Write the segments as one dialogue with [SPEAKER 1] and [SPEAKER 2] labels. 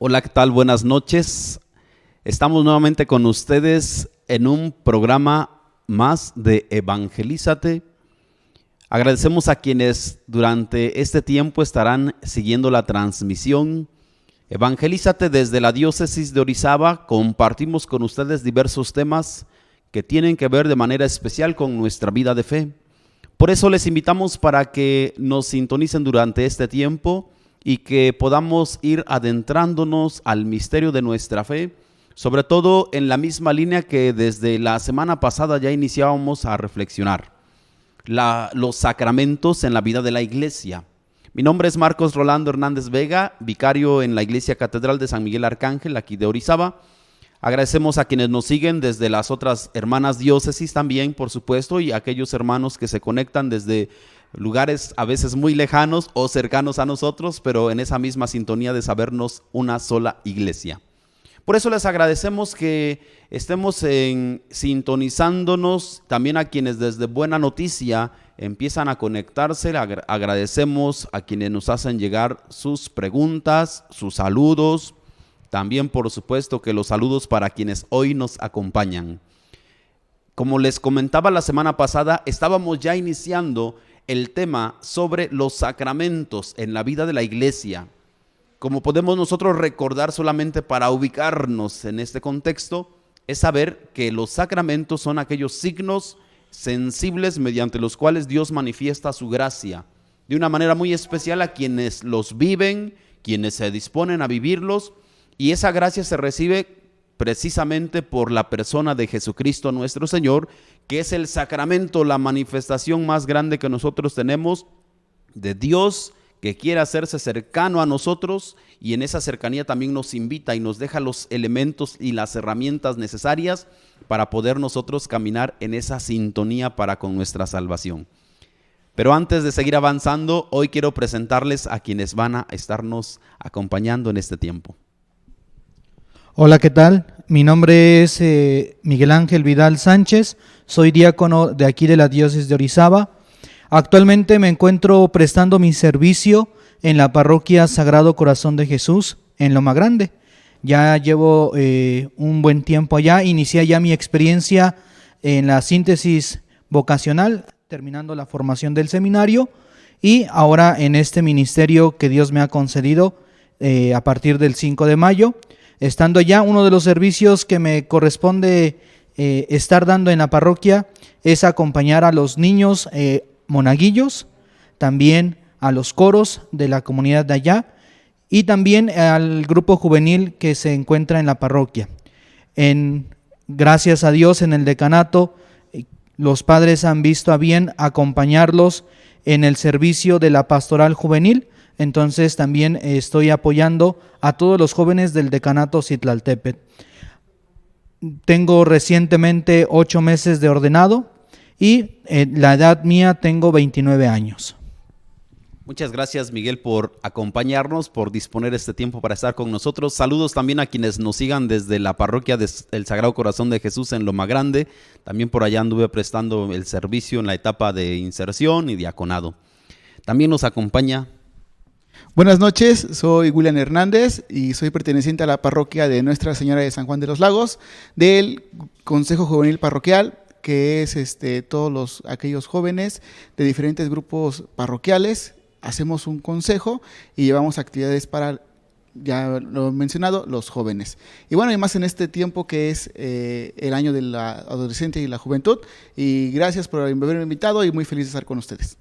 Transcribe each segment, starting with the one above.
[SPEAKER 1] Hola, ¿qué tal? Buenas noches. Estamos nuevamente con ustedes en un programa más de Evangelízate. Agradecemos a quienes durante este tiempo estarán siguiendo la transmisión. Evangelízate desde la diócesis de Orizaba. Compartimos con ustedes diversos temas que tienen que ver de manera especial con nuestra vida de fe. Por eso les invitamos para que nos sintonicen durante este tiempo y que podamos ir adentrándonos al misterio de nuestra fe, sobre todo en la misma línea que desde la semana pasada ya iniciábamos a reflexionar, los sacramentos en la vida de la iglesia. Mi nombre es Marcos Rolando Hernández Vega, vicario en la Iglesia Catedral de San Miguel Arcángel, aquí de Orizaba. Agradecemos a quienes nos siguen desde las otras hermanas diócesis también, por supuesto, y a aquellos hermanos que se conectan desde lugares a veces muy lejanos o cercanos a nosotros, pero en esa misma sintonía de sabernos una sola iglesia. Por eso les agradecemos que estemos sintonizándonos, también a quienes desde Buena Noticia empiezan a conectarse. Agradecemos a quienes nos hacen llegar sus preguntas, sus saludos, también por supuesto que los saludos para quienes hoy nos acompañan. Como les comentaba la semana pasada, estábamos ya iniciando el tema sobre los sacramentos en la vida de la iglesia. Como podemos nosotros recordar solamente para ubicarnos en este contexto, es saber que los sacramentos son aquellos signos sensibles mediante los cuales Dios manifiesta su gracia de una manera muy especial a quienes los viven, quienes se disponen a vivirlos, y esa gracia se recibe precisamente por la persona de Jesucristo nuestro Señor, que es el sacramento, la manifestación más grande que nosotros tenemos de Dios, que quiere hacerse cercano a nosotros, y en esa cercanía también nos invita y nos deja los elementos y las herramientas necesarias para poder nosotros caminar en esa sintonía para con nuestra salvación. Pero antes de seguir avanzando, hoy quiero presentarles a quienes van a estarnos acompañando en este tiempo.
[SPEAKER 2] Hola, ¿qué tal? Mi nombre es Miguel Ángel Vidal Sánchez, soy diácono de aquí de la diócesis de Orizaba. Actualmente me encuentro prestando mi servicio en la parroquia Sagrado Corazón de Jesús en Loma Grande. Ya llevo un buen tiempo allá, inicié ya mi experiencia en la síntesis vocacional, terminando la formación del seminario, y ahora en este ministerio que Dios me ha concedido a partir del 5 de mayo. Estando ya, uno de los servicios que me corresponde estar dando en la parroquia es acompañar a los niños monaguillos, también a los coros de la comunidad de allá y también al grupo juvenil que se encuentra en la parroquia. Gracias a Dios, en el decanato los padres han visto a bien acompañarlos en el servicio de la pastoral juvenil. Entonces también estoy apoyando a todos los jóvenes del decanato Citlaltépetl. Tengo recientemente 8 meses de ordenado y la edad mía tengo 29 años.
[SPEAKER 1] Muchas gracias, Miguel, por acompañarnos, por disponer este tiempo para estar con nosotros. Saludos también a quienes nos sigan desde la parroquia del Sagrado Corazón de Jesús en Loma Grande. También por allá anduve prestando el servicio en la etapa de inserción y diaconado. También nos acompaña.
[SPEAKER 3] Buenas noches, soy William Hernández y soy perteneciente a la parroquia de Nuestra Señora de San Juan de los Lagos, del Consejo Juvenil Parroquial, que es todos aquellos jóvenes de diferentes grupos parroquiales. Hacemos un consejo y llevamos actividades para, ya lo he mencionado, los jóvenes. Y bueno, y más en este tiempo que es el año de la adolescencia y la juventud. Y gracias por haberme invitado y muy feliz de estar con ustedes.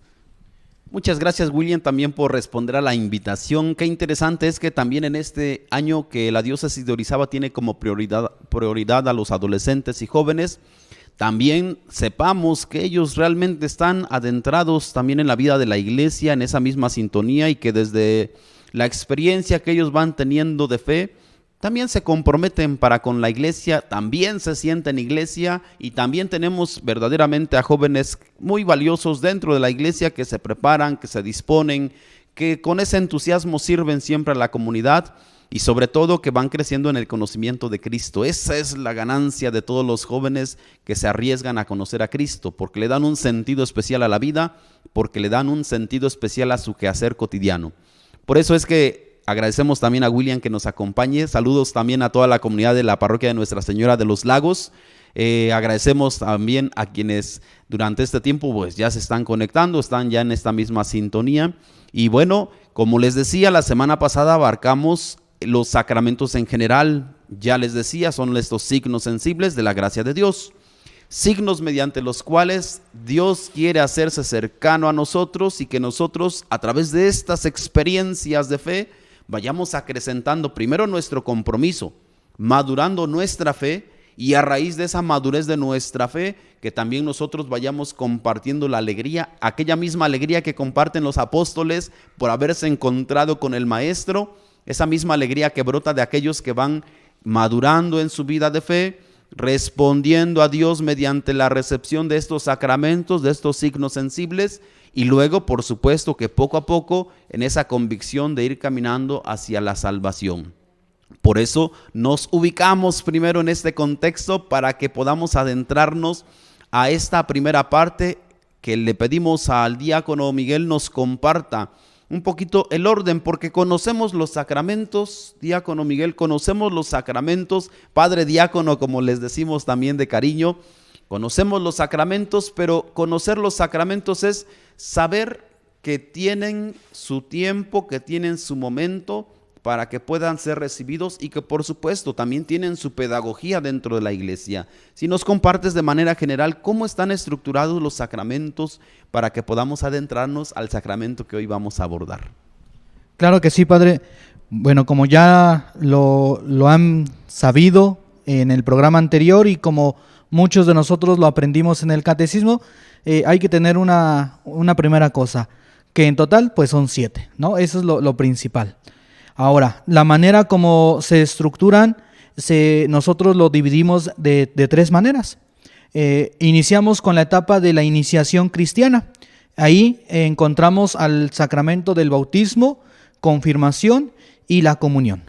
[SPEAKER 1] Muchas gracias, William, también por responder a la invitación. Qué interesante es que también en este año que la diócesis de Orizaba tiene como prioridad a los adolescentes y jóvenes, también sepamos que ellos realmente están adentrados también en la vida de la iglesia, en esa misma sintonía, y que desde la experiencia que ellos van teniendo de fe, también se comprometen para con la iglesia, también se sienten iglesia, y también tenemos verdaderamente a jóvenes muy valiosos dentro de la iglesia que se preparan, que se disponen, que con ese entusiasmo sirven siempre a la comunidad y sobre todo que van creciendo en el conocimiento de Cristo. Esa es la ganancia de todos los jóvenes que se arriesgan a conocer a Cristo, porque le dan un sentido especial a la vida, porque le dan un sentido especial a su quehacer cotidiano. Por eso es que agradecemos también a William que nos acompañe. Saludos también a toda la comunidad de la parroquia de Nuestra Señora de los Lagos. Agradecemos también a quienes durante este tiempo pues ya se están conectando, están ya en esta misma sintonía. Y bueno, como les decía, la semana pasada abarcamos los sacramentos en general. Ya les decía, son estos signos sensibles de la gracia de Dios. Signos mediante los cuales Dios quiere hacerse cercano a nosotros y que nosotros a través de estas experiencias de fe vayamos acrecentando primero nuestro compromiso, madurando nuestra fe, y a raíz de esa madurez de nuestra fe que también nosotros vayamos compartiendo la alegría, aquella misma alegría que comparten los apóstoles por haberse encontrado con el Maestro, esa misma alegría que brota de aquellos que van madurando en su vida de fe, respondiendo a Dios mediante la recepción de estos sacramentos, de estos signos sensibles, y luego por supuesto que poco a poco en esa convicción de ir caminando hacia la salvación. Por eso nos ubicamos primero en este contexto para que podamos adentrarnos a esta primera parte que le pedimos al diácono Miguel nos comparta un poquito el orden, porque conocemos los sacramentos, diácono Miguel, conocemos los sacramentos, padre diácono, como les decimos también de cariño, conocemos los sacramentos, pero conocer los sacramentos es saber que tienen su tiempo, que tienen su momento para que puedan ser recibidos y que por supuesto también tienen su pedagogía dentro de la iglesia. Si nos compartes de manera general cómo están estructurados los sacramentos para que podamos adentrarnos al sacramento que hoy vamos a abordar.
[SPEAKER 2] Claro que sí, padre. Bueno, como ya lo han sabido en el programa anterior y como muchos de nosotros lo aprendimos en el catecismo, hay que tener una primera cosa, que en total pues son 7, ¿no? Eso es lo principal. Ahora, la manera como se estructuran, nosotros lo dividimos de 3 maneras. Iniciamos con la etapa de la iniciación cristiana. Ahí encontramos al sacramento del bautismo, confirmación y la comunión.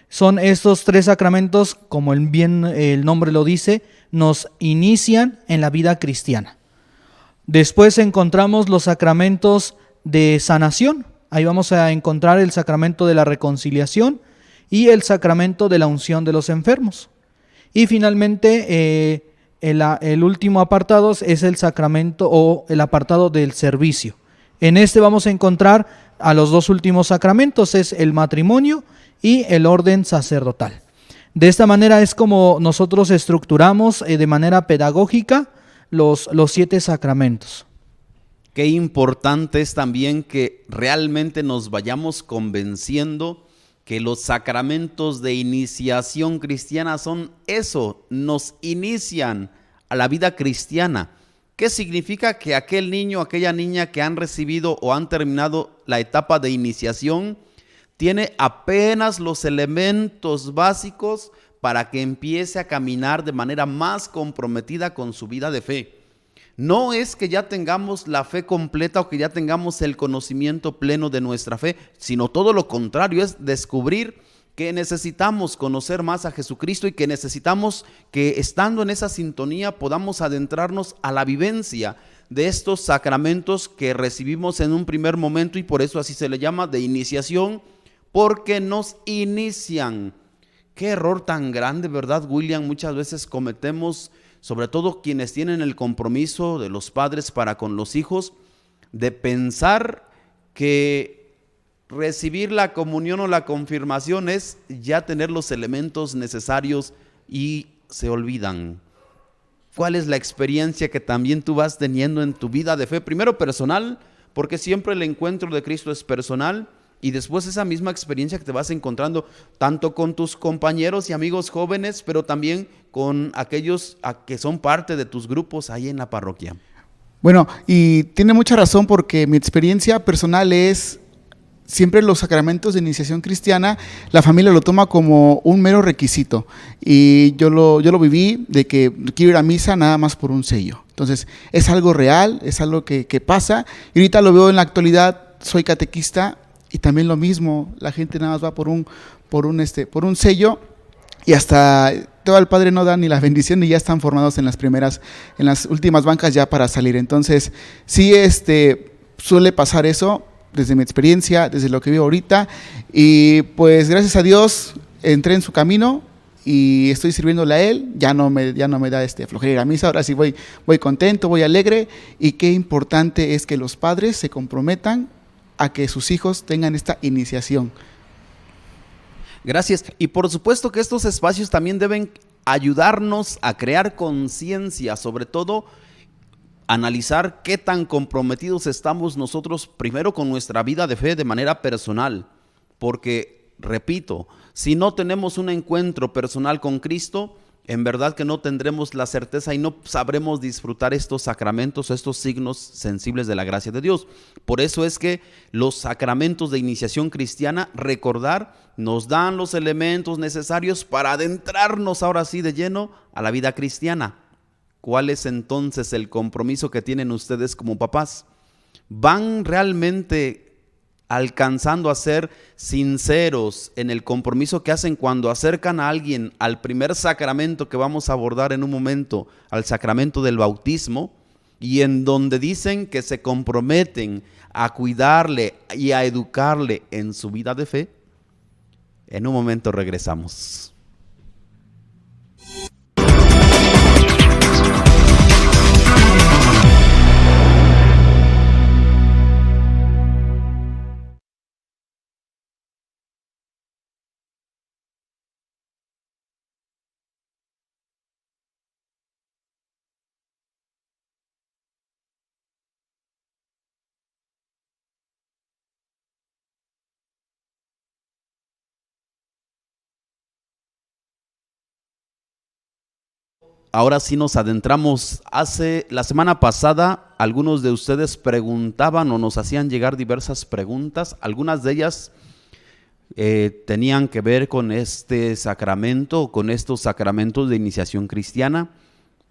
[SPEAKER 2] Son estos 3 sacramentos, como el nombre lo dice, nos inician en la vida cristiana. Después encontramos los sacramentos de sanación. Ahí vamos a encontrar el sacramento de la reconciliación y el sacramento de la unción de los enfermos. Y finalmente, el último apartado es el sacramento o el apartado del servicio. En este vamos a encontrar a los 2 últimos sacramentos, es el matrimonio y el orden sacerdotal. De esta manera es como nosotros estructuramos de manera pedagógica los 7 sacramentos.
[SPEAKER 1] Qué importante es también que realmente nos vayamos convenciendo que los sacramentos de iniciación cristiana son eso, nos inician a la vida cristiana. ¿Qué significa? Que aquel niño, aquella niña que han recibido o han terminado la etapa de iniciación, tiene apenas los elementos básicos para que empiece a caminar de manera más comprometida con su vida de fe. No es que ya tengamos la fe completa o que ya tengamos el conocimiento pleno de nuestra fe, sino todo lo contrario, es descubrir que necesitamos conocer más a Jesucristo y que necesitamos que estando en esa sintonía podamos adentrarnos a la vivencia de estos sacramentos que recibimos en un primer momento, y por eso así se le llama de iniciación, porque nos inician. Qué error tan grande, ¿verdad, William? Muchas veces cometemos, sobre todo quienes tienen el compromiso de los padres para con los hijos, de pensar que recibir la comunión o la confirmación es ya tener los elementos necesarios y se olvidan. ¿Cuál es la experiencia que también tú vas teniendo en tu vida de fe? Primero personal, porque siempre el encuentro de Cristo es personal, y después esa misma experiencia que te vas encontrando tanto con tus compañeros y amigos jóvenes, pero también con aquellos que son parte de tus grupos ahí en la parroquia.
[SPEAKER 3] Bueno, y tiene mucha razón, porque mi experiencia personal es siempre los sacramentos de iniciación cristiana, la familia lo toma como un mero requisito, y yo lo viví de que quiero ir a misa nada más por un sello. Entonces es algo real, es algo que pasa, y ahorita lo veo en la actualidad. Soy catequista y también lo mismo, la gente nada más va por un sello, y hasta todo el padre no da ni la bendición y ya están formados en las últimas bancas ya para salir. Entonces sí, suele pasar eso. desde mi experiencia, desde lo que vivo ahorita, y pues gracias a Dios entré en su camino y estoy sirviéndole a Él. Ya no me da flojera ir a misa, ahora sí voy contento, voy alegre, y qué importante es que los padres se comprometan a que sus hijos tengan esta iniciación.
[SPEAKER 1] Gracias. Y por supuesto que estos espacios también deben ayudarnos a crear conciencia, sobre todo analizar qué tan comprometidos estamos nosotros primero con nuestra vida de fe de manera personal, porque, repito, si no tenemos un encuentro personal con Cristo, en verdad que no tendremos la certeza y no sabremos disfrutar estos sacramentos, estos signos sensibles de la gracia de Dios. Por eso es que los sacramentos de iniciación cristiana, recordar, nos dan los elementos necesarios para adentrarnos ahora sí de lleno a la vida cristiana. ¿Cuál es entonces el compromiso que tienen ustedes como papás? ¿Van realmente alcanzando a ser sinceros en el compromiso que hacen cuando acercan a alguien al primer sacramento que vamos a abordar en un momento, al sacramento del bautismo, y en donde dicen que se comprometen a cuidarle y a educarle en su vida de fe? En un momento regresamos. Ahora sí nos adentramos. La semana pasada, algunos de ustedes preguntaban o nos hacían llegar diversas preguntas. Algunas de ellas tenían que ver con este sacramento, con estos sacramentos de iniciación cristiana.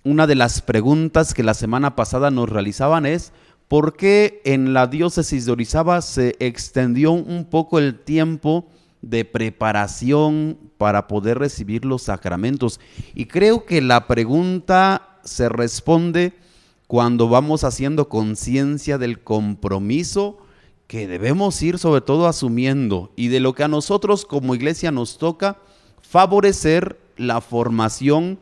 [SPEAKER 1] Una de las preguntas que la semana pasada nos realizaban es: ¿por qué en la diócesis de Orizaba se extendió un poco el tiempo de preparación para poder recibir los sacramentos? Y creo que la pregunta se responde cuando vamos haciendo conciencia del compromiso que debemos ir sobre todo asumiendo y de lo que a nosotros como iglesia nos toca: favorecer la formación,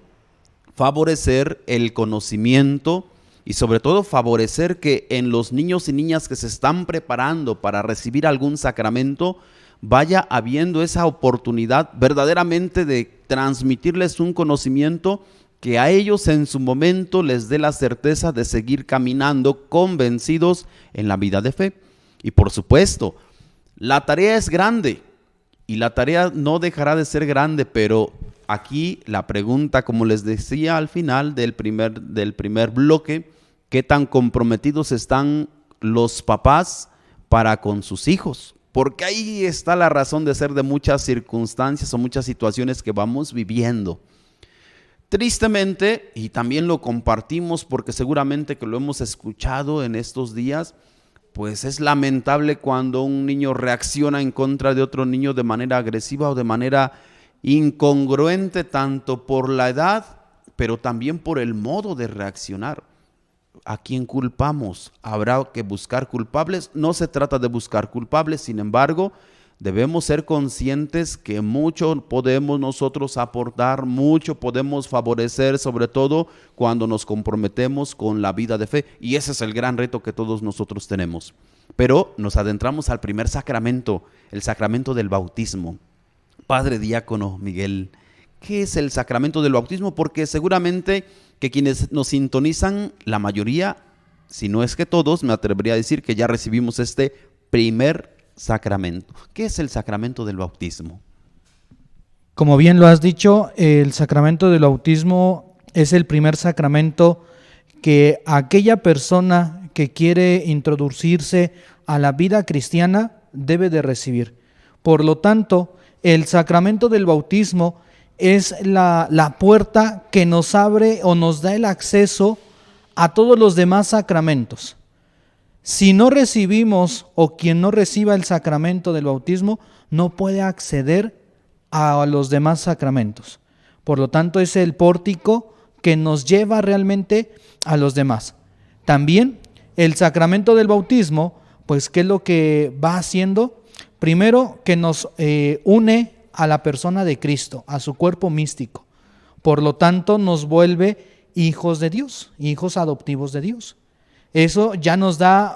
[SPEAKER 1] favorecer el conocimiento y sobre todo favorecer que en los niños y niñas que se están preparando para recibir algún sacramento vaya habiendo esa oportunidad verdaderamente de transmitirles un conocimiento que a ellos en su momento les dé la certeza de seguir caminando convencidos en la vida de fe. Y por supuesto, la tarea es grande y la tarea no dejará de ser grande, pero aquí la pregunta, como les decía al final del primer bloque, ¿qué tan comprometidos están los papás para con sus hijos? Porque ahí está la razón de ser de muchas circunstancias o muchas situaciones que vamos viviendo. Tristemente, y también lo compartimos porque seguramente que lo hemos escuchado en estos días, pues es lamentable cuando un niño reacciona en contra de otro niño de manera agresiva o de manera incongruente, tanto por la edad, pero también por el modo de reaccionar. ¿A quién culpamos? ¿Habrá que buscar culpables? No se trata de buscar culpables, sin embargo, debemos ser conscientes que mucho podemos nosotros aportar, mucho podemos favorecer, sobre todo cuando nos comprometemos con la vida de fe, y ese es el gran reto que todos nosotros tenemos. Pero nos adentramos al primer sacramento, el sacramento del bautismo. Padre diácono Miguel, ¿qué es el sacramento del bautismo? Porque seguramente que quienes nos sintonizan, la mayoría, si no es que todos, me atrevería a decir que ya recibimos este primer sacramento. ¿Qué es el sacramento del bautismo?
[SPEAKER 2] Como bien lo has dicho, el sacramento del bautismo es el primer sacramento que aquella persona que quiere introducirse a la vida cristiana debe de recibir. Por lo tanto, el sacramento del bautismo es la puerta que nos abre o nos da el acceso a todos los demás sacramentos. Si no recibimos o quien no reciba el sacramento del bautismo no puede acceder a los demás sacramentos. Por lo tanto, es el pórtico que nos lleva realmente a los demás. También el sacramento del bautismo pues ¿qué es lo que va haciendo? Primero, que nos une a la persona de Cristo, a su cuerpo místico. Por lo tanto, nos vuelve hijos de Dios, hijos adoptivos de Dios. Eso ya nos da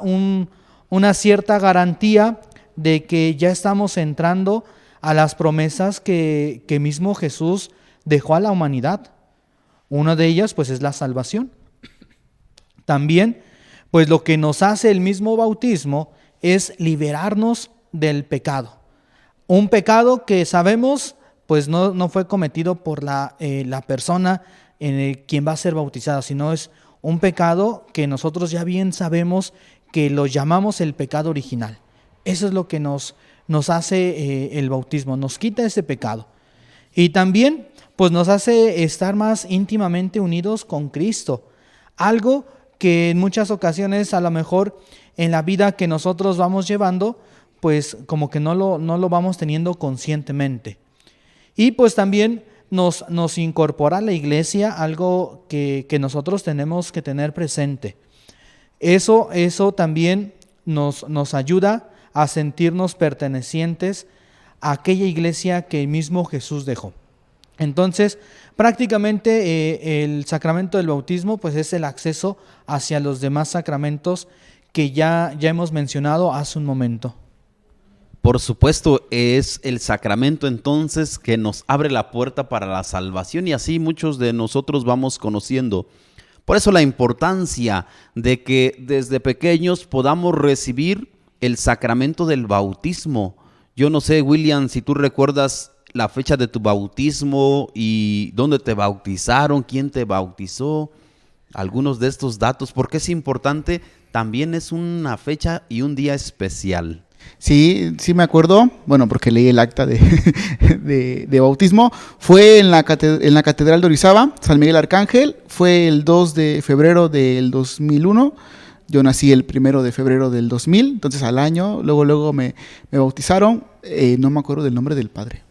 [SPEAKER 2] una cierta garantía de que ya estamos entrando a las promesas que mismo Jesús dejó a la humanidad. Una de ellas pues es la salvación. También pues lo que nos hace el mismo bautismo es liberarnos del pecado. Un pecado que sabemos pues no fue cometido por la persona en quien va a ser bautizada, sino es un pecado que nosotros ya bien sabemos que lo llamamos el pecado original. Eso es lo que nos hace el bautismo, nos quita ese pecado. Y también pues nos hace estar más íntimamente unidos con Cristo. Algo que en muchas ocasiones a lo mejor en la vida que nosotros vamos llevando, pues como que no lo vamos teniendo conscientemente. Y pues también nos incorpora a la iglesia algo que nosotros tenemos que tener presente. Eso también nos ayuda a sentirnos pertenecientes a aquella iglesia que el mismo Jesús dejó. Entonces, prácticamente el sacramento del bautismo pues es el acceso hacia los demás sacramentos que ya hemos mencionado hace un momento.
[SPEAKER 1] Por supuesto, es el sacramento entonces que nos abre la puerta para la salvación y así muchos de nosotros vamos conociendo. Por eso la importancia de que desde pequeños podamos recibir el sacramento del bautismo. Yo no sé, William, si tú recuerdas la fecha de tu bautismo y dónde te bautizaron, quién te bautizó, algunos de estos datos, porque es importante, también es una fecha y un día especial.
[SPEAKER 3] Sí me acuerdo, bueno, porque leí el acta de bautismo. Fue en la Catedral de Orizaba, San Miguel Arcángel, fue el 2 de febrero del 2001. Yo nací el 1 de febrero del 2000, entonces al año, luego me bautizaron. No me acuerdo del nombre del padre.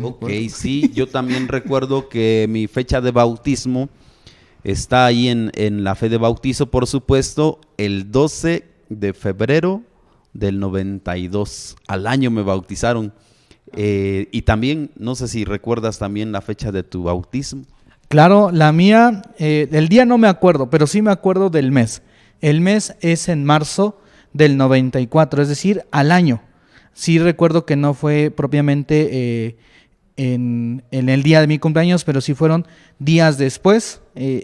[SPEAKER 1] Ok, sí, yo también recuerdo que mi fecha de bautismo está ahí en la fe de bautizo, por supuesto, el 12 de febrero del 92. Al año me bautizaron. Y también, no sé si recuerdas también la fecha de tu bautismo.
[SPEAKER 2] Claro, la mía, el día no me acuerdo, pero sí me acuerdo del mes. El mes es en marzo del 94, es decir, al año. Sí recuerdo que no fue propiamente en el día de mi cumpleaños, pero sí fueron días después.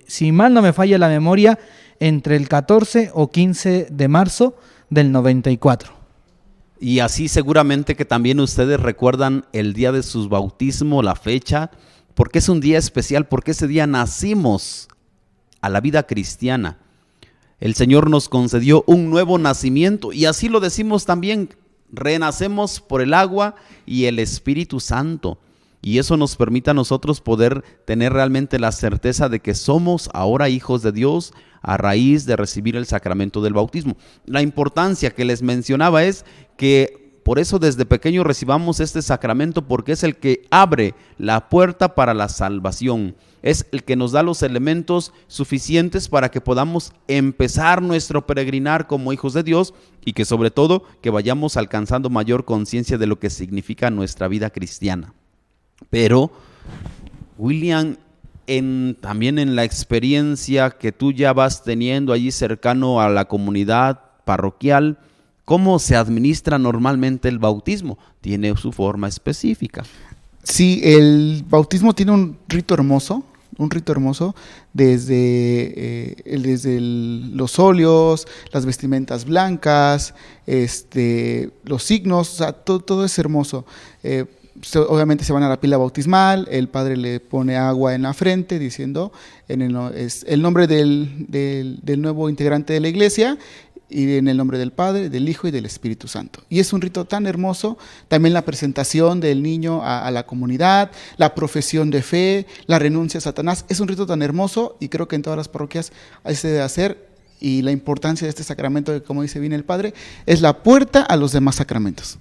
[SPEAKER 2] Si mal no me falla la memoria, entre el 14 o 15 de marzo del 94.
[SPEAKER 1] Y así seguramente que también ustedes recuerdan el día de sus bautismos, la fecha, porque es un día especial, porque ese día nacimos a la vida cristiana. El Señor nos concedió un nuevo nacimiento y así lo decimos también, renacemos por el agua y el Espíritu Santo. Y eso nos permite a nosotros poder tener realmente la certeza de que somos ahora hijos de Dios a raíz de recibir el sacramento del bautismo. La importancia que les mencionaba es que por eso desde pequeños recibamos este sacramento, porque es el que abre la puerta para la salvación. Es el que nos da los elementos suficientes para que podamos empezar nuestro peregrinar como hijos de Dios y que sobre todo que vayamos alcanzando mayor conciencia de lo que significa nuestra vida cristiana. Pero, William, también en la experiencia que tú ya vas teniendo allí cercano a la comunidad parroquial, ¿cómo se administra normalmente el bautismo? Tiene su forma específica.
[SPEAKER 3] Sí, el bautismo tiene un rito hermoso desde los óleos, las vestimentas blancas, los signos, o sea, todo es hermoso. Obviamente se van a la pila bautismal, el padre le pone agua en la frente diciendo es el nombre del nuevo integrante de la iglesia y en el nombre del Padre, del Hijo y del Espíritu Santo. Y es un rito tan hermoso, también la presentación del niño a la comunidad, la profesión de fe, la renuncia a Satanás, es un rito tan hermoso y creo que en todas las parroquias se debe hacer. Y la importancia de este sacramento, que como dice bien el padre, es la puerta a los demás sacramentos.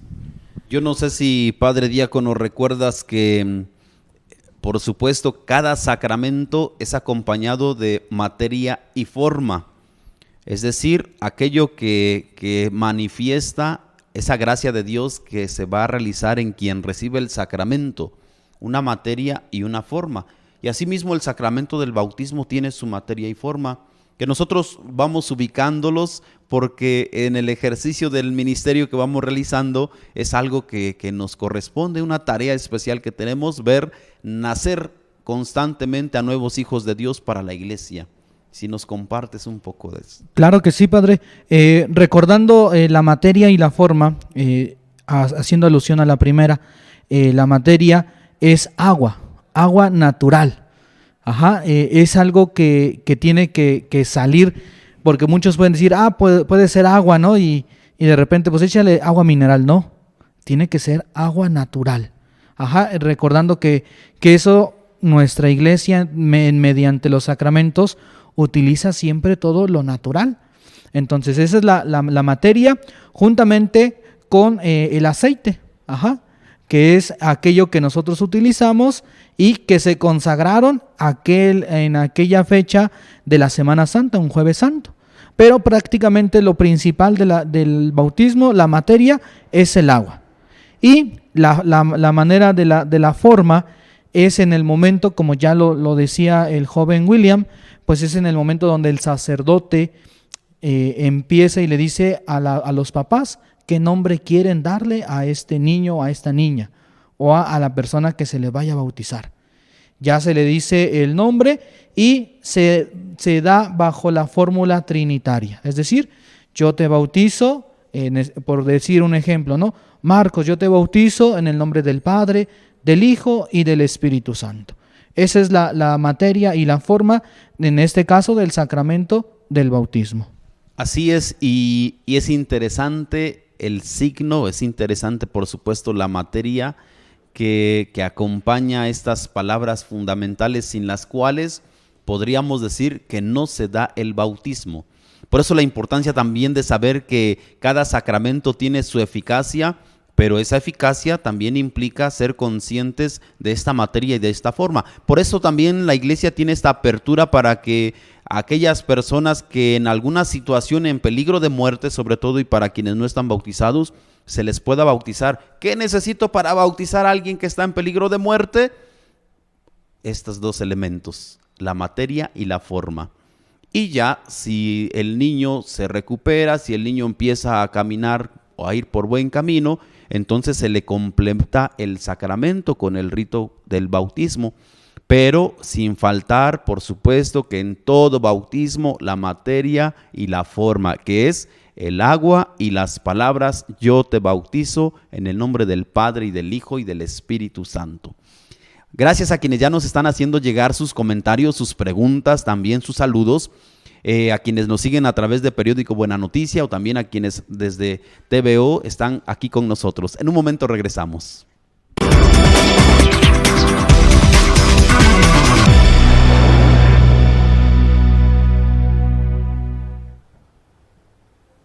[SPEAKER 1] Yo no sé si, padre diácono, recuerdas que, por supuesto, cada sacramento es acompañado de materia y forma. es decir, aquello que manifiesta esa gracia de Dios que se va a realizar en quien recibe el sacramento, una materia y una forma. Y asimismo el sacramento del bautismo tiene su materia y forma, que nosotros vamos ubicándolos porque en el ejercicio del ministerio que vamos realizando es algo que nos corresponde, una tarea especial que tenemos, ver nacer constantemente a nuevos hijos de Dios para la iglesia. Si nos compartes un poco de eso.
[SPEAKER 2] Claro que sí, padre. Recordando la materia y la forma, haciendo alusión a la primera, la materia es agua natural. Es algo que tiene que salir, porque muchos pueden decir, puede ser agua, ¿no? Y de repente, pues échale agua mineral. No, tiene que ser agua natural. Recordando que eso nuestra iglesia, mediante los sacramentos, utiliza siempre todo lo natural. Entonces esa es la materia, juntamente con el aceite, que es aquello que nosotros utilizamos y que se consagraron en aquella fecha de la Semana Santa, un Jueves Santo. Pero prácticamente lo principal del bautismo, la materia, es el agua. Y la manera de la forma es en el momento, como ya lo decía el joven William, pues es en el momento donde el sacerdote empieza y le dice a los papás qué nombre quieren darle a este niño o a esta niña, o a la persona que se le vaya a bautizar. Ya se le dice el nombre y se da bajo la fórmula trinitaria. Es decir, yo te bautizo, por decir un ejemplo, ¿no? Marcos, yo te bautizo en el nombre del Padre, del Hijo y del Espíritu Santo. Esa es la materia y la forma, en este caso, del sacramento del bautismo.
[SPEAKER 1] Así es, y es interesante el signo, es interesante, por supuesto, la materia que acompaña estas palabras fundamentales, sin las cuales podríamos decir que no se da el bautismo. Por eso la importancia también de saber que cada sacramento tiene su eficacia, pero esa eficacia también implica ser conscientes de esta materia y de esta forma. Por eso también la iglesia tiene esta apertura para que aquellas personas que en alguna situación en peligro de muerte, sobre todo, y para quienes no están bautizados, se les pueda bautizar. ¿Qué necesito para bautizar a alguien que está en peligro de muerte? Estos dos elementos, la materia y la forma. Y ya si el niño se recupera, si el niño empieza a caminar o a ir por buen camino, entonces se le completa el sacramento con el rito del bautismo, pero sin faltar, por supuesto, que en todo bautismo la materia y la forma, que es el agua y las palabras, yo te bautizo en el nombre del Padre y del Hijo y del Espíritu Santo. Gracias a quienes ya nos están haciendo llegar sus comentarios, sus preguntas, también sus saludos. A quienes nos siguen a través de Periódico Buena Noticia o también a quienes desde TVO están aquí con nosotros. En un momento regresamos.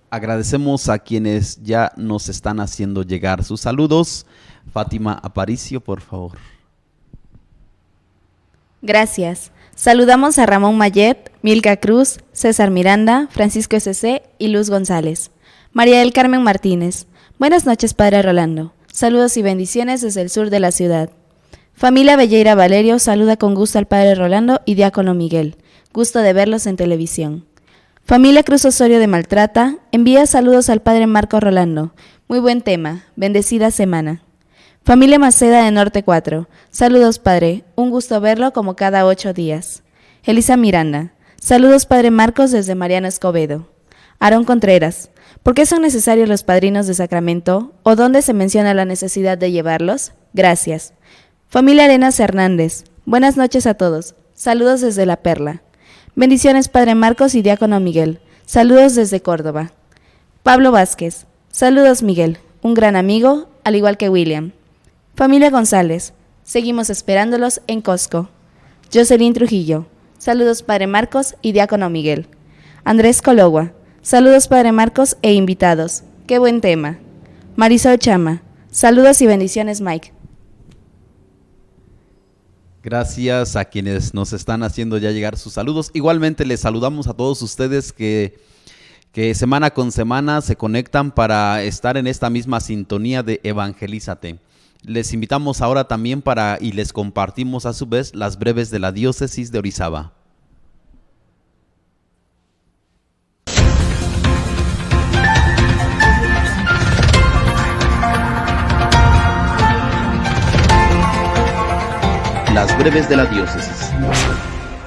[SPEAKER 1] Agradecemos a quienes ya nos están haciendo llegar sus saludos. Fátima Aparicio, por favor.
[SPEAKER 4] Gracias. Saludamos a Ramón Mayet, Milka Cruz, César Miranda, Francisco S.C. y Luz González. María del Carmen Martínez. Buenas noches, Padre Rolando. Saludos y bendiciones desde el sur de la ciudad. Familia Belleira Valerio saluda con gusto al Padre Rolando y Diácono Miguel. Gusto de verlos en televisión. Familia Cruz Osorio de Maltrata envía saludos al Padre Marco Rolando. Muy buen tema. Bendecida semana. Familia Maceda de Norte 4. Saludos, Padre. Un gusto verlo como cada 8 días. Elisa Miranda. Saludos, Padre Marcos, desde Mariano Escobedo. Aarón Contreras. ¿Por qué son necesarios los padrinos de sacramento? ¿O dónde se menciona la necesidad de llevarlos? Gracias. Familia Arenas Hernández. Buenas noches a todos. Saludos desde La Perla. Bendiciones, Padre Marcos y Diácono Miguel. Saludos desde Córdoba. Pablo Vázquez. Saludos, Miguel. Un gran amigo, al igual que William. Familia González, seguimos esperándolos en Costco. Jocelyn Trujillo, saludos Padre Marcos y Diácono Miguel. Andrés Cologua, saludos Padre Marcos e invitados, qué buen tema. Marisol Chama, saludos y bendiciones Mike.
[SPEAKER 1] Gracias a quienes nos están haciendo ya llegar sus saludos. Igualmente les saludamos a todos ustedes que semana con semana se conectan para estar en esta misma sintonía de Evangelízate. Les invitamos ahora también y les compartimos a su vez las breves de la diócesis de Orizaba. Las breves de la diócesis.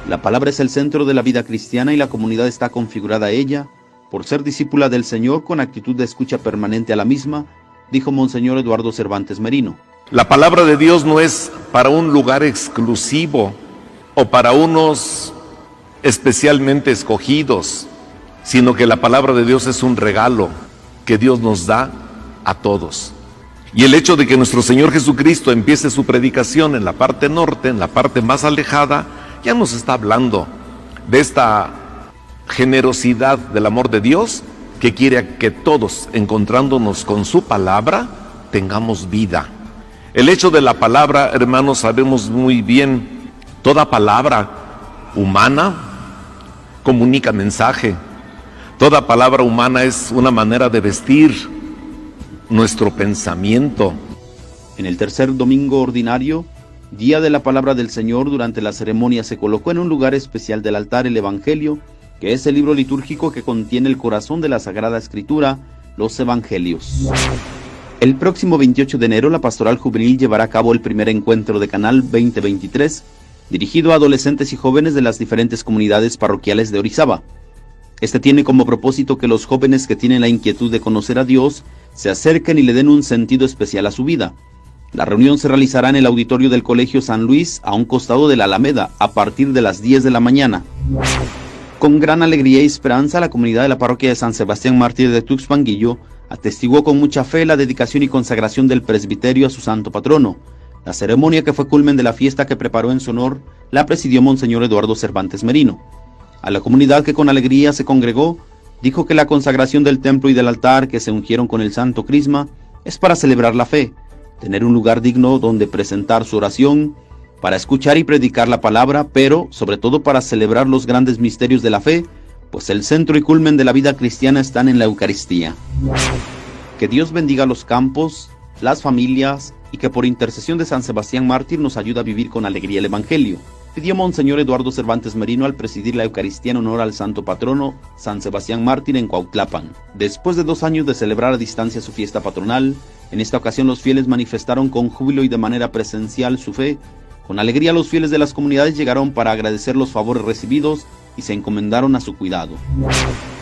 [SPEAKER 1] La palabra es el centro de la vida cristiana y la comunidad está configurada a ella por ser discípula del Señor con actitud de escucha permanente a la misma, dijo Monseñor Eduardo Cervantes Merino.
[SPEAKER 5] La palabra de Dios no es para un lugar exclusivo o para unos especialmente escogidos, sino que la palabra de Dios es un regalo que Dios nos da a todos. Y el hecho de que nuestro Señor Jesucristo empiece su predicación en la parte norte, en la parte más alejada, ya nos está hablando de esta generosidad del amor de Dios que quiere que todos, encontrándonos con su palabra, tengamos vida. El hecho de la palabra, hermanos, sabemos muy bien, toda palabra humana comunica mensaje. Toda palabra humana es una manera de vestir nuestro pensamiento.
[SPEAKER 1] En el tercer domingo ordinario, día de la palabra del Señor, durante la ceremonia se colocó en un lugar especial del altar el Evangelio, que es el libro litúrgico que contiene el corazón de la Sagrada Escritura, los Evangelios. El próximo 28 de enero, la Pastoral Juvenil llevará a cabo el primer encuentro de Canal 2023, dirigido a adolescentes y jóvenes de las diferentes comunidades parroquiales de Orizaba. Este tiene como propósito que los jóvenes que tienen la inquietud de conocer a Dios se acerquen y le den un sentido especial a su vida. La reunión se realizará en el auditorio del Colegio San Luis, a un costado de la Alameda, a partir de las 10 de la mañana. Con gran alegría y esperanza, la comunidad de la parroquia de San Sebastián Mártir de Tuxpanguillo atestiguó con mucha fe la dedicación y consagración del presbiterio a su santo patrono. La ceremonia, que fue culmen de la fiesta que preparó en su honor, la presidió Monseñor Eduardo Cervantes Merino. A la comunidad, que con alegría se congregó, dijo que la consagración del templo y del altar, que se ungieron con el santo crisma, es para celebrar la fe, tener un lugar digno donde presentar su oración, para escuchar y predicar la palabra, pero sobre todo para celebrar los grandes misterios de la fe, pues el centro y culmen de la vida cristiana están en la Eucaristía. Que Dios bendiga los campos, las familias, y que por intercesión de San Sebastián Mártir nos ayude a vivir con alegría el Evangelio, pidió Monseñor Eduardo Cervantes Merino al presidir la Eucaristía en honor al santo patrono San Sebastián Mártir en Cuautlapan. Después de 2 años de celebrar a distancia su fiesta patronal, en esta ocasión los fieles manifestaron con júbilo y de manera presencial su fe. Con alegría los fieles de las comunidades llegaron para agradecer los favores recibidos y se encomendaron a su cuidado.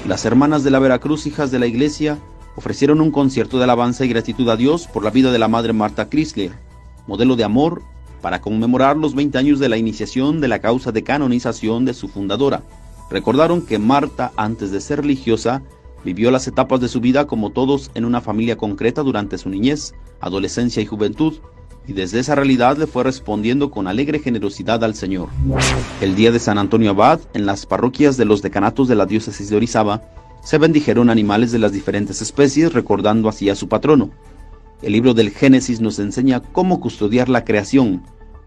[SPEAKER 1] Las hermanas de la Veracruz, hijas de la Iglesia, ofrecieron un concierto de alabanza y gratitud a Dios por la vida de la Madre Marta Chrysler, modelo de amor, para conmemorar los 20 años de la iniciación de la causa de canonización de su fundadora. Recordaron que Marta, antes de ser religiosa, vivió las etapas de su vida como todos en una familia concreta durante su niñez, adolescencia y juventud, y desde esa realidad le fue respondiendo con alegre generosidad al Señor. El día de San Antonio Abad, en las parroquias de los decanatos de la diócesis de Orizaba, se bendijeron animales de las diferentes especies, recordando así a su patrono. El libro del Génesis nos enseña cómo custodiar la creación.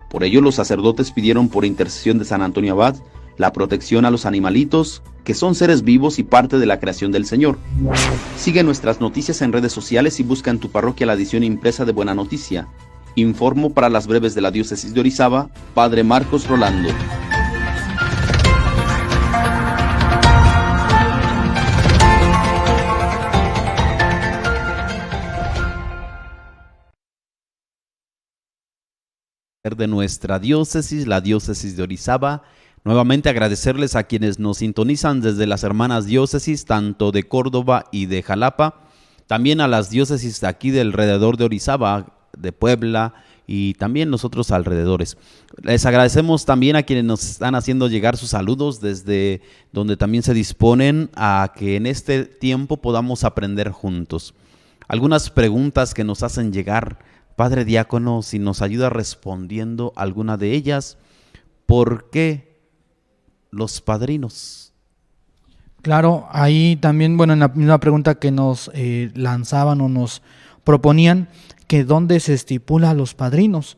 [SPEAKER 1] Por ello, los sacerdotes pidieron por intercesión de San Antonio Abad la protección a los animalitos, que son seres vivos y parte de la creación del Señor. Sigue nuestras noticias en redes sociales y busca en tu parroquia la edición impresa de Buena Noticia. Informo para las breves de la diócesis de Orizaba, Padre Marcos Rolando. De nuestra diócesis, la diócesis de Orizaba. Nuevamente agradecerles a quienes nos sintonizan desde las hermanas diócesis, tanto de Córdoba y de Jalapa, también a las diócesis de aquí del alrededor de Orizaba, de Puebla y también nosotros alrededores. Les agradecemos también a quienes nos están haciendo llegar sus saludos desde donde también se disponen a que en este tiempo podamos aprender juntos. Algunas preguntas que nos hacen llegar, Padre Diácono, si nos ayuda respondiendo alguna de ellas. ¿Por qué los padrinos?
[SPEAKER 2] Claro, ahí también, bueno, en la misma pregunta que nos lanzaban o nos proponían, que dónde se estipula a los padrinos.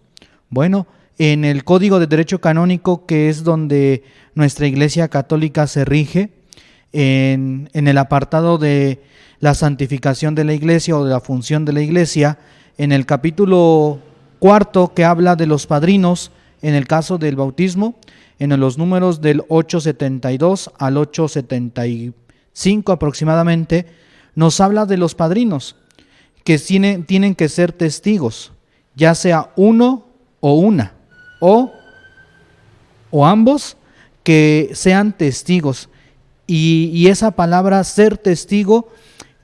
[SPEAKER 2] Bueno, en el Código de Derecho Canónico, que es donde nuestra Iglesia Católica se rige, en el apartado de la santificación de la Iglesia o de la función de la Iglesia, en el capítulo 4 que habla de los padrinos, en el caso del bautismo, en los números del 872 al 875 aproximadamente, nos habla de los padrinos, que tienen que ser testigos, ya sea uno o una, o ambos, que sean testigos. Y esa palabra ser testigo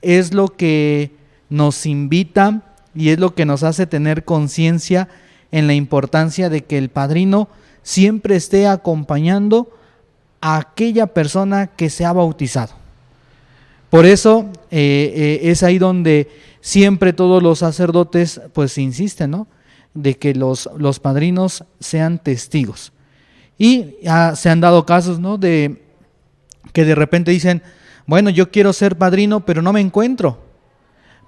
[SPEAKER 2] es lo que nos invita y es lo que nos hace tener conciencia en la importancia de que el padrino siempre esté acompañando a aquella persona que se ha bautizado. Por eso es ahí donde siempre todos los sacerdotes pues insisten, ¿no?, de que los padrinos sean testigos. Y se han dado casos, ¿no?, de que de repente dicen, bueno, yo quiero ser padrino, pero no me encuentro.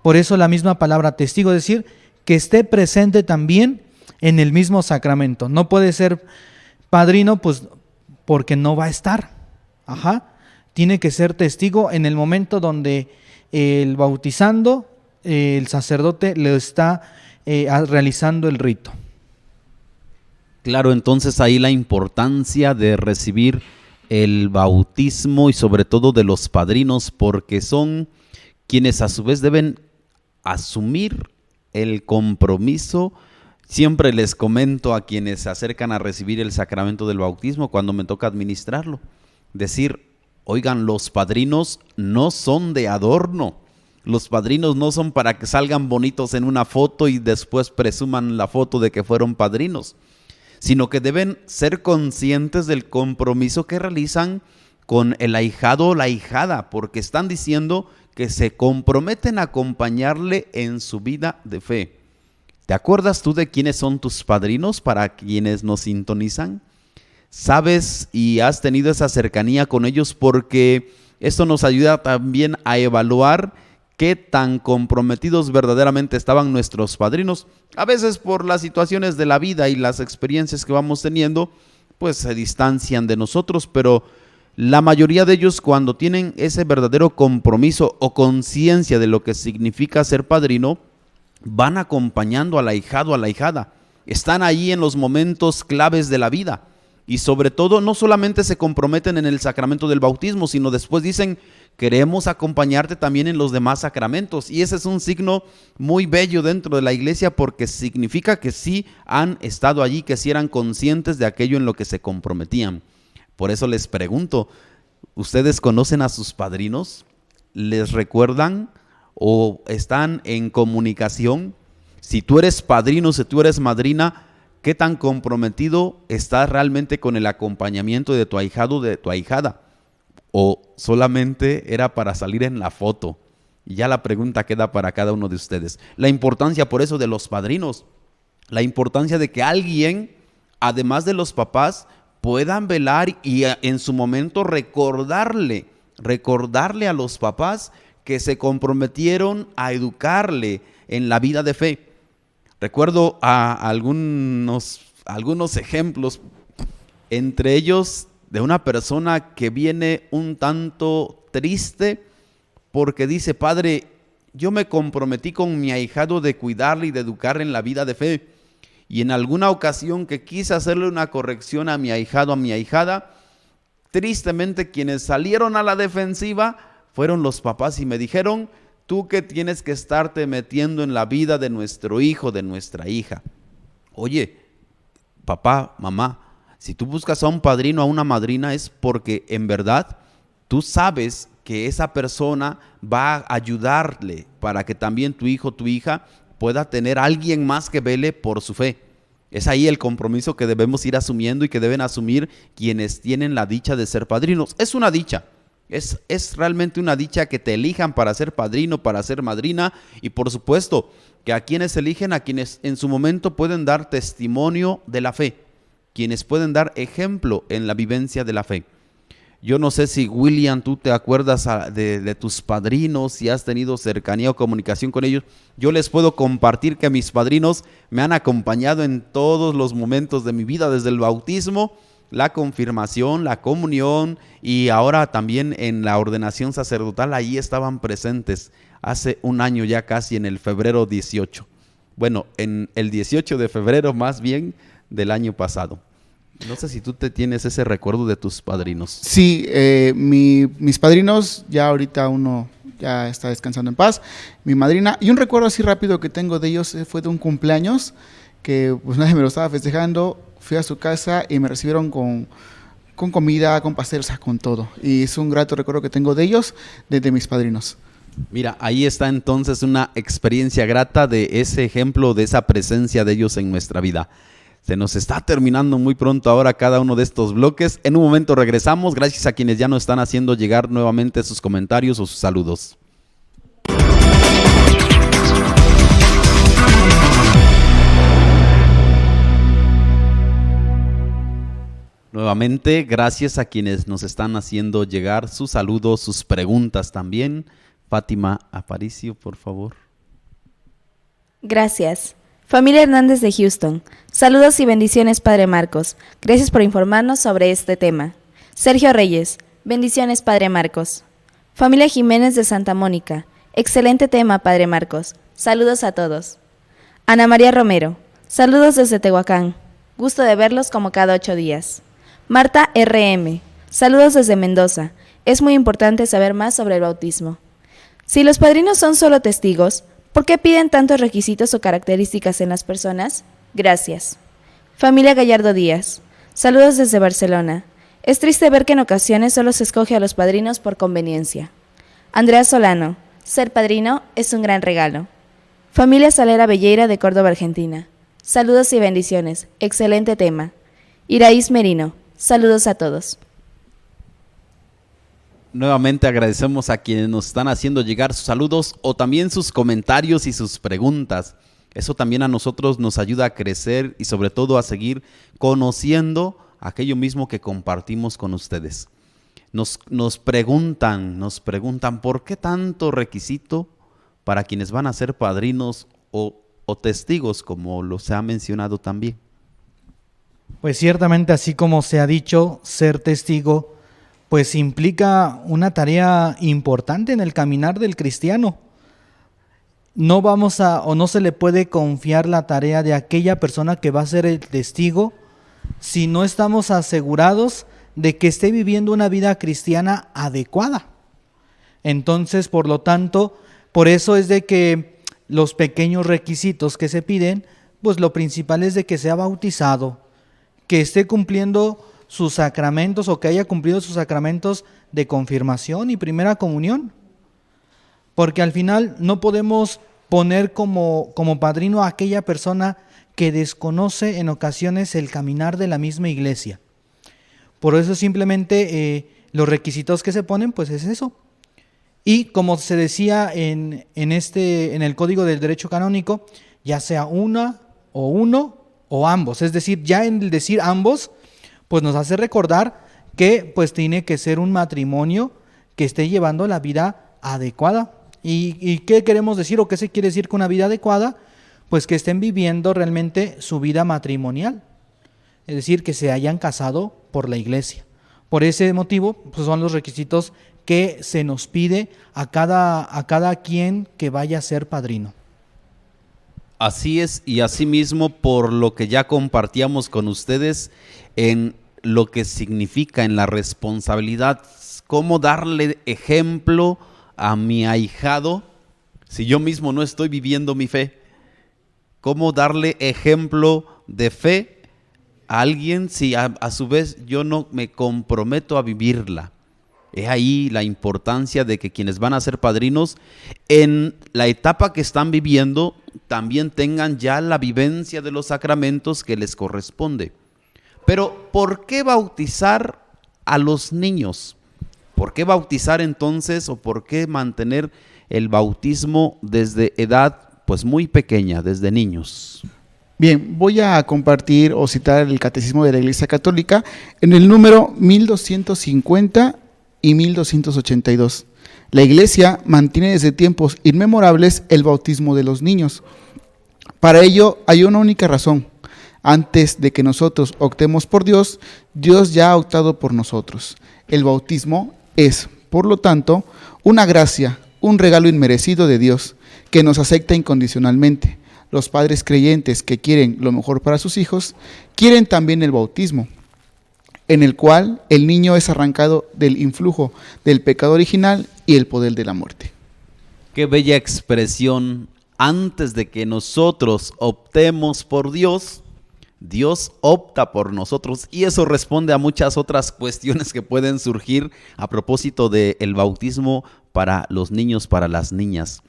[SPEAKER 2] Por eso la misma palabra testigo, es decir, que esté presente también en el mismo sacramento. No puede ser padrino pues porque no va a estar. Tiene que ser testigo en el momento donde el bautizando, el sacerdote le está realizando el rito.
[SPEAKER 1] Claro, entonces ahí la importancia de recibir el bautismo y sobre todo de los padrinos, porque son quienes a su vez deben asumir el compromiso. Siempre les comento a quienes se acercan a recibir el sacramento del bautismo cuando me toca administrarlo, decir, oigan, los padrinos no son de adorno, los padrinos no son para que salgan bonitos en una foto y después presuman la foto de que fueron padrinos, sino que deben ser conscientes del compromiso que realizan con el ahijado o la ahijada, porque están diciendo que se comprometen a acompañarle en su vida de fe. ¿Te acuerdas tú de quiénes son tus padrinos para quienes nos sintonizan? ¿Sabes y has tenido esa cercanía con ellos? Porque esto nos ayuda también a evaluar qué tan comprometidos verdaderamente estaban nuestros padrinos. A veces por las situaciones de la vida y las experiencias que vamos teniendo, pues se distancian de nosotros, pero la mayoría de ellos, cuando tienen ese verdadero compromiso o conciencia de lo que significa ser padrino, van acompañando al ahijado, a la ahijada. Están ahí en los momentos claves de la vida. Y sobre todo, no solamente se comprometen en el sacramento del bautismo, sino después dicen, queremos acompañarte también en los demás sacramentos. Y ese es un signo muy bello dentro de la iglesia, porque significa que sí han estado allí, que sí eran conscientes de aquello en lo que se comprometían. Por eso les pregunto, ¿ustedes conocen a sus padrinos? ¿Les recuerdan o están en comunicación? Si tú eres padrino, si tú eres madrina, ¿qué tan comprometido estás realmente con el acompañamiento de tu ahijado o de tu ahijada? ¿O solamente era para salir en la foto? Y ya la pregunta queda para cada uno de ustedes. La importancia por eso de los padrinos, la importancia de que alguien, además de los papás, puedan velar y en su momento recordarle a los papás que se comprometieron a educarle en la vida de fe. Recuerdo a algunos ejemplos, entre ellos de una persona que viene un tanto triste porque dice, padre, yo me comprometí con mi ahijado de cuidarle y de educarle en la vida de fe, y en alguna ocasión que quise hacerle una corrección a mi ahijado, a mi ahijada, tristemente quienes salieron a la defensiva fueron los papás y me dijeron, tú que tienes que estarte metiendo en la vida de nuestro hijo, de nuestra hija. Oye, papá, mamá, si tú buscas a un padrino, a una madrina, es porque en verdad tú sabes que esa persona va a ayudarle para que también tu hijo, tu hija pueda tener a alguien más que vele por su fe. Es ahí el compromiso que debemos ir asumiendo y que deben asumir quienes tienen la dicha de ser padrinos. Es una dicha. Es realmente una dicha que te elijan para ser padrino, para ser madrina, y por supuesto que a quienes eligen, a quienes en su momento pueden dar testimonio de la fe, quienes pueden dar ejemplo en la vivencia de la fe. Yo no sé si, William, tú te acuerdas de tus padrinos, si has tenido cercanía o comunicación con ellos. Yo les puedo compartir que mis padrinos me han acompañado en todos los momentos de mi vida, desde el bautismo, la confirmación, la comunión y ahora también en la ordenación sacerdotal. Ahí estaban presentes hace un año ya casi, en el febrero 18. Bueno, en el 18 de febrero más bien del año pasado. No sé si tú te tienes ese recuerdo de tus padrinos.
[SPEAKER 3] Sí, mis padrinos, ya ahorita uno ya está descansando en paz, mi madrina, y un recuerdo así rápido que tengo de ellos fue de un cumpleaños, que pues nadie me lo estaba festejando, fui a su casa y me recibieron con comida, con pastel, o sea, con todo, y es un grato recuerdo que tengo de ellos, de mis padrinos.
[SPEAKER 1] Mira, ahí está entonces una experiencia grata de ese ejemplo, de esa presencia de ellos en nuestra vida. Se nos está terminando muy pronto ahora cada uno de estos bloques. En un momento regresamos, gracias a quienes ya nos están haciendo llegar nuevamente sus comentarios o sus saludos. Nuevamente, gracias a quienes nos están haciendo llegar sus saludos, sus preguntas también. Fátima Aparicio, por favor.
[SPEAKER 4] Gracias. Familia Hernández de Houston, saludos y bendiciones, Padre Marcos. Gracias por informarnos sobre este tema. Sergio Reyes, bendiciones, Padre Marcos. Familia Jiménez de Santa Mónica, excelente tema, Padre Marcos. Saludos a todos. Ana María Romero, saludos desde Tehuacán. Gusto de verlos como cada 8 días. Marta RM, saludos desde Mendoza. Es muy importante saber más sobre el bautismo. Si los padrinos son solo testigos, ¿por qué piden tantos requisitos o características en las personas? Gracias. Familia Gallardo Díaz, saludos desde Barcelona. Es triste ver que en ocasiones solo se escoge a los padrinos por conveniencia. Andrea Solano, ser padrino es un gran regalo. Familia Salera Belleira de Córdoba, Argentina. Saludos y bendiciones, excelente tema. Iraís Merino, saludos a todos.
[SPEAKER 1] Nuevamente agradecemos a quienes nos están haciendo llegar sus saludos o también sus comentarios y sus preguntas. Eso también a nosotros nos ayuda a crecer y sobre todo a seguir conociendo aquello mismo que compartimos con ustedes. Nos preguntan ¿por qué tanto requisito para quienes van a ser padrinos o testigos, como lo se ha mencionado también?
[SPEAKER 2] Pues ciertamente, así como se ha dicho, ser testigo pues implica una tarea importante en el caminar del cristiano. No se le puede confiar la tarea de aquella persona que va a ser el testigo si no estamos asegurados de que esté viviendo una vida cristiana adecuada. Entonces, por lo tanto, por eso es de que los pequeños requisitos que se piden, pues lo principal es de que sea bautizado, que esté cumpliendo sus sacramentos o que haya cumplido sus sacramentos de confirmación y primera comunión. Porque al final no podemos poner como padrino a aquella persona que desconoce en ocasiones el caminar de la misma iglesia. Por eso simplemente los requisitos que se ponen pues es eso. Y como se decía en el Código del Derecho Canónico, ya sea uno o ambos. Es decir, ya en el decir ambos, pues nos hace recordar que pues tiene que ser un matrimonio que esté llevando la vida adecuada. ¿Y qué queremos decir o qué se quiere decir con una vida adecuada? Pues que estén viviendo realmente su vida matrimonial. Es decir, que se hayan casado por la iglesia. Por ese motivo, pues son los requisitos que se nos pide a cada quien que vaya a ser padrino.
[SPEAKER 1] Así es, y asimismo, por lo que ya compartíamos con ustedes en lo que significa en la responsabilidad, cómo darle ejemplo a mi ahijado si yo mismo no estoy viviendo mi fe, cómo darle ejemplo de fe a alguien si a su vez yo no me comprometo a vivirla. Es ahí la importancia de que quienes van a ser padrinos en la etapa que están viviendo también tengan ya la vivencia de los sacramentos que les corresponde. Pero ¿por qué bautizar a los niños? ¿Por qué bautizar entonces o por qué mantener el bautismo desde edad pues muy pequeña, desde niños?
[SPEAKER 3] Bien, voy a compartir o citar el Catecismo de la Iglesia Católica en el número 1250 y 1282. La Iglesia mantiene desde tiempos inmemorables el bautismo de los niños. Para ello hay una única razón. Antes de que nosotros optemos por Dios, Dios ya ha optado por nosotros. El bautismo es, por lo tanto, una gracia, un regalo inmerecido de Dios, que nos acepta incondicionalmente. Los padres creyentes que quieren lo mejor para sus hijos, quieren también el bautismo, en el cual el niño es arrancado del influjo del pecado original y el poder de la muerte.
[SPEAKER 1] Qué bella expresión. Antes de que nosotros optemos por Dios, Dios opta por nosotros, y eso responde a muchas otras cuestiones que pueden surgir a propósito del bautismo para los niños, para las niñas.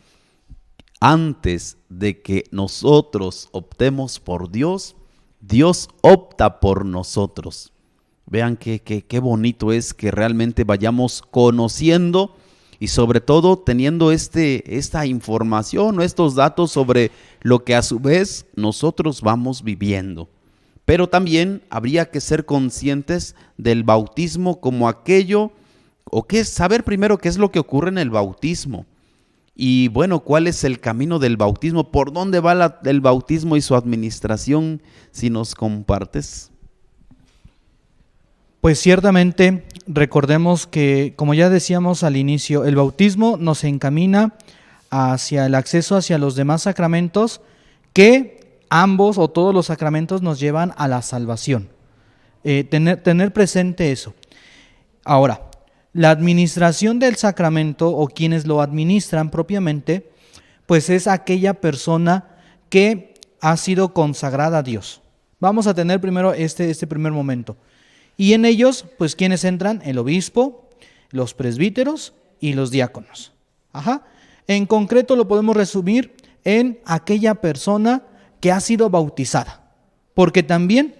[SPEAKER 1] Antes de que nosotros optemos por Dios, Dios opta por nosotros. Vean qué bonito es que realmente vayamos conociendo y sobre todo teniendo esta información o estos datos sobre lo que a su vez nosotros vamos viviendo. Pero también habría que ser conscientes del bautismo como aquello, o que saber primero qué es lo que ocurre en el bautismo. Y bueno, ¿cuál es el camino del bautismo? ¿Por dónde va el bautismo y su administración? Si nos compartes.
[SPEAKER 2] Pues ciertamente recordemos que, como ya decíamos al inicio, el bautismo nos encamina hacia el acceso hacia los demás sacramentos, que ambos o todos los sacramentos nos llevan a la salvación. Tener presente eso. Ahora, la administración del sacramento o quienes lo administran propiamente, pues es aquella persona que ha sido consagrada a Dios. Vamos a tener primero este primer momento. Y en ellos, pues, ¿quiénes entran? El obispo, los presbíteros y los diáconos. En concreto lo podemos resumir en aquella persona que ha sido bautizada. Porque también,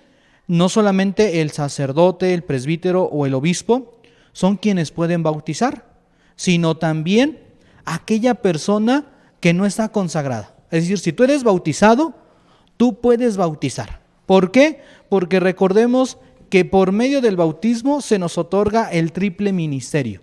[SPEAKER 2] no solamente el sacerdote, el presbítero o el obispo son quienes pueden bautizar, sino también aquella persona que no está consagrada. Es decir, si tú eres bautizado, tú puedes bautizar. ¿Por qué? Porque recordemos que por medio del bautismo se nos otorga el triple ministerio: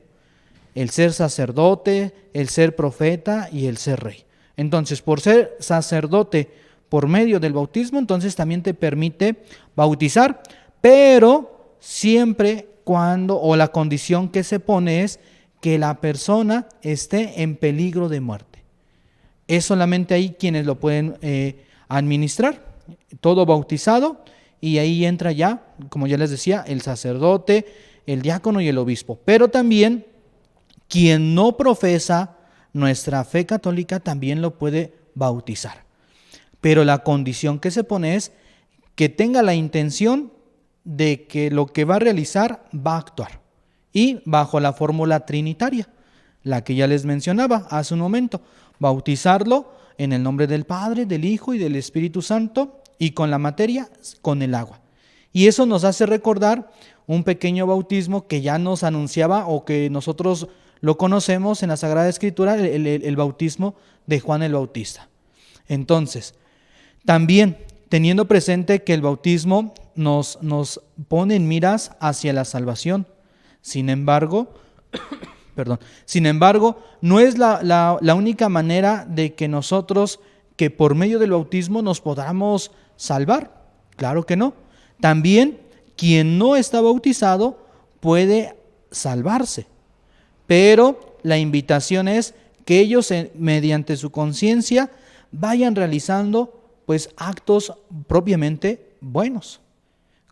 [SPEAKER 2] el ser sacerdote, el ser profeta y el ser rey. Entonces, por ser sacerdote por medio del bautismo, entonces también te permite bautizar, pero siempre cuando, o la condición que se pone es que la persona esté en peligro de muerte. Es solamente ahí quienes lo pueden administrar, todo bautizado, y ahí entra ya, como ya les decía, el sacerdote, el diácono y el obispo. Pero también quien no profesa nuestra fe católica también lo puede bautizar. Pero la condición que se pone es que tenga la intención de que lo que va a realizar va a actuar, y bajo la fórmula trinitaria, la que ya les mencionaba hace un momento: bautizarlo en el nombre del Padre, del Hijo y del Espíritu Santo, y con la materia, con el agua. Y eso nos hace recordar un pequeño bautismo que ya nos anunciaba, o que nosotros lo conocemos en la Sagrada Escritura, el bautismo de Juan el Bautista. Entonces, también teniendo presente que el bautismo nos pone en miras hacia la salvación. Sin embargo, no es la única manera de que nosotros, que por medio del bautismo nos podamos salvar. Claro que no. También quien no está bautizado puede salvarse. Pero la invitación es que ellos, mediante su conciencia, vayan realizando pues actos propiamente buenos.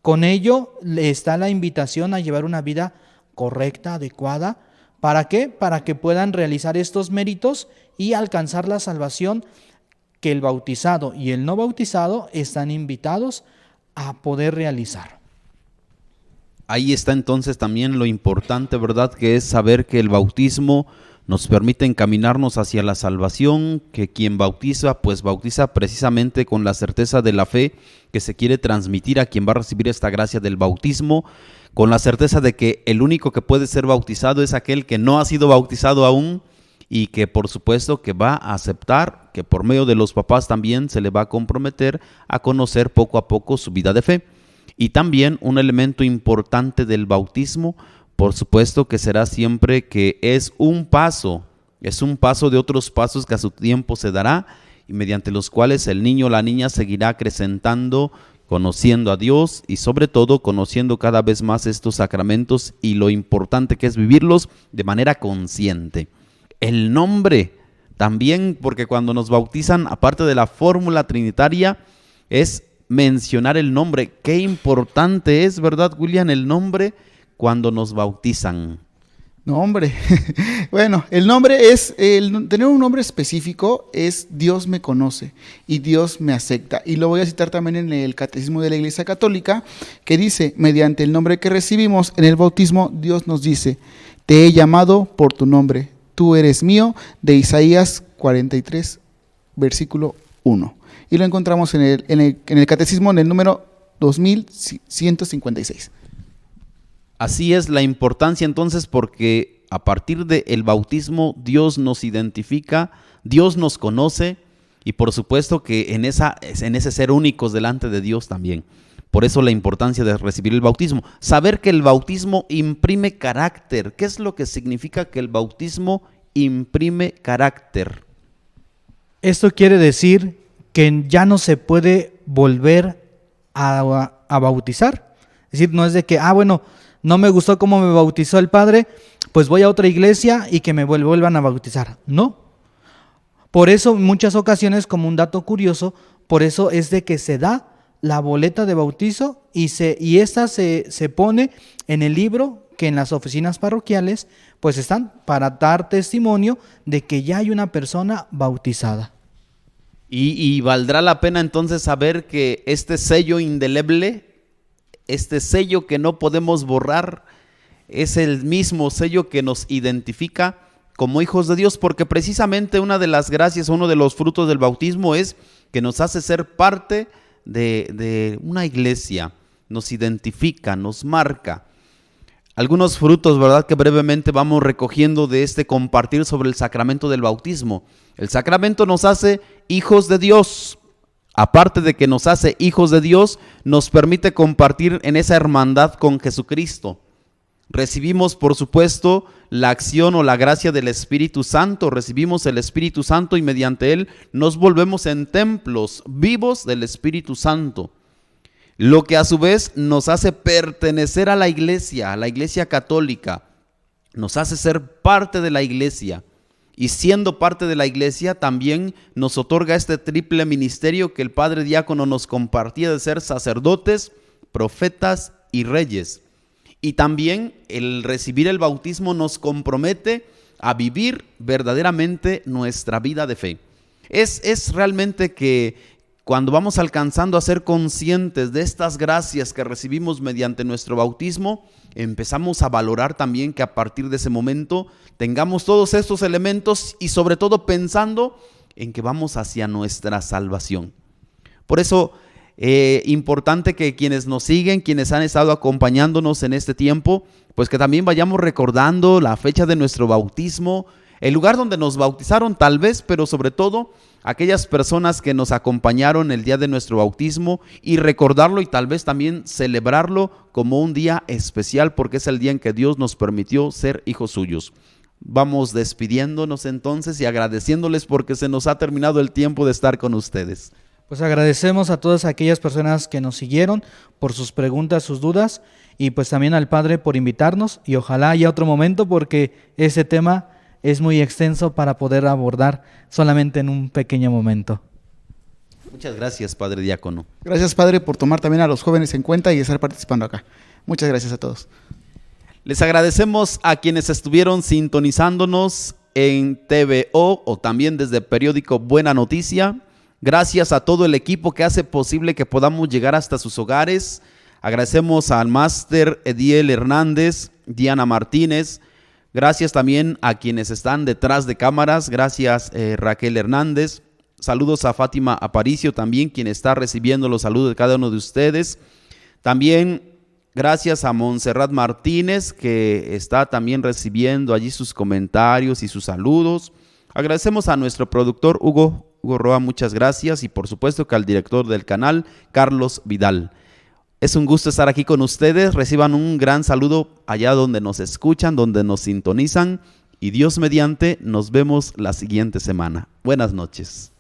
[SPEAKER 2] Con ello está la invitación a llevar una vida correcta, adecuada. ¿Para qué? Para que puedan realizar estos méritos y alcanzar la salvación que el bautizado y el no bautizado están invitados a poder realizar.
[SPEAKER 1] Ahí está entonces también lo importante, ¿verdad? Que es saber que el bautismo nos permite encaminarnos hacia la salvación, que quien bautiza, pues bautiza precisamente con la certeza de la fe que se quiere transmitir a quien va a recibir esta gracia del bautismo, con la certeza de que el único que puede ser bautizado es aquel que no ha sido bautizado aún, y que por supuesto que va a aceptar, que por medio de los papás también se le va a comprometer a conocer poco a poco su vida de fe. Y también un elemento importante del bautismo, por supuesto que será siempre que es un paso de otros pasos que a su tiempo se dará y mediante los cuales el niño o la niña seguirá acrecentando, conociendo a Dios y sobre todo conociendo cada vez más estos sacramentos y lo importante que es vivirlos de manera consciente. El nombre también, porque cuando nos bautizan, aparte de la fórmula trinitaria, es mencionar el nombre. Qué importante es, ¿verdad, William? El nombre cuando nos bautizan.
[SPEAKER 3] No, hombre. Bueno, el nombre es, tener un nombre específico es Dios me conoce y Dios me acepta. Y lo voy a citar también en el Catecismo de la Iglesia Católica, que dice, mediante el nombre que recibimos en el bautismo, Dios nos dice, te he llamado por tu nombre, tú eres mío, de Isaías 43, versículo 1. Y lo encontramos en el Catecismo en el número 2156.
[SPEAKER 1] Así es la importancia entonces, porque a partir del bautismo Dios nos identifica, Dios nos conoce y por supuesto que en ese ser únicos delante de Dios también. Por eso la importancia de recibir el bautismo. Saber que el bautismo imprime carácter. ¿Qué es lo que significa que el bautismo imprime carácter?
[SPEAKER 2] Esto quiere decir que ya no se puede volver a bautizar. Es decir, no es de que, bueno, no me gustó cómo me bautizó el padre, pues voy a otra iglesia y que me vuelvan a bautizar. No. Por eso, en muchas ocasiones, como un dato curioso, por eso es de que se da la boleta de bautizo y esta se pone en el libro que en las oficinas parroquiales pues están para dar testimonio de que ya hay una persona bautizada.
[SPEAKER 1] Y valdrá la pena entonces saber que este sello indeleble, este sello que no podemos borrar, es el mismo sello que nos identifica como hijos de Dios, porque precisamente una de las gracias, uno de los frutos del bautismo es que nos hace ser parte de una iglesia, nos identifica, nos marca. Algunos frutos, ¿verdad?, que brevemente vamos recogiendo de este compartir sobre el sacramento del bautismo. El sacramento nos hace hijos de Dios. Aparte de que nos hace hijos de Dios, nos permite compartir en esa hermandad con Jesucristo. Recibimos, por supuesto, la acción o la gracia del Espíritu Santo. Recibimos el Espíritu Santo y mediante él nos volvemos en templos vivos del Espíritu Santo. Lo que a su vez nos hace pertenecer a la iglesia católica. Nos hace ser parte de la iglesia. Y siendo parte de la iglesia también nos otorga este triple ministerio que el Padre Diácono nos compartía de ser sacerdotes, profetas y reyes. Y también el recibir el bautismo nos compromete a vivir verdaderamente nuestra vida de fe. Es realmente que cuando vamos alcanzando a ser conscientes de estas gracias que recibimos mediante nuestro bautismo, empezamos a valorar también que a partir de ese momento tengamos todos estos elementos y sobre todo pensando en que vamos hacia nuestra salvación. Por eso, importante que quienes nos siguen, quienes han estado acompañándonos en este tiempo, pues que también vayamos recordando la fecha de nuestro bautismo, el lugar donde nos bautizaron tal vez, pero sobre todo aquellas personas que nos acompañaron el día de nuestro bautismo y recordarlo y tal vez también celebrarlo como un día especial porque es el día en que Dios nos permitió ser hijos suyos. Vamos despidiéndonos entonces y agradeciéndoles porque se nos ha terminado el tiempo de estar con ustedes.
[SPEAKER 2] Pues agradecemos a todas aquellas personas que nos siguieron por sus preguntas, sus dudas y pues también al Padre por invitarnos y ojalá haya otro momento porque ese tema es muy extenso para poder abordar solamente en un pequeño momento.
[SPEAKER 1] Muchas gracias, Padre Diácono.
[SPEAKER 3] Gracias, Padre, por tomar también a los jóvenes en cuenta y estar participando acá. Muchas gracias a todos.
[SPEAKER 1] Les agradecemos a quienes estuvieron sintonizándonos en TVO o también desde el periódico Buena Noticia. Gracias a todo el equipo que hace posible que podamos llegar hasta sus hogares. Agradecemos al máster Ediel Hernández, Diana Martínez. Gracias también a quienes están detrás de cámaras. Gracias Raquel Hernández. Saludos a Fátima Aparicio también, quien está recibiendo los saludos de cada uno de ustedes. También Gracias a Montserrat Martínez, que está también recibiendo allí sus comentarios y sus saludos. Agradecemos a nuestro productor Hugo Roa, muchas gracias, y por supuesto que al director del canal, Carlos Vidal. Es un gusto estar aquí con ustedes. Reciban un gran saludo allá donde nos escuchan, donde nos sintonizan, y Dios mediante nos vemos la siguiente semana. Buenas noches.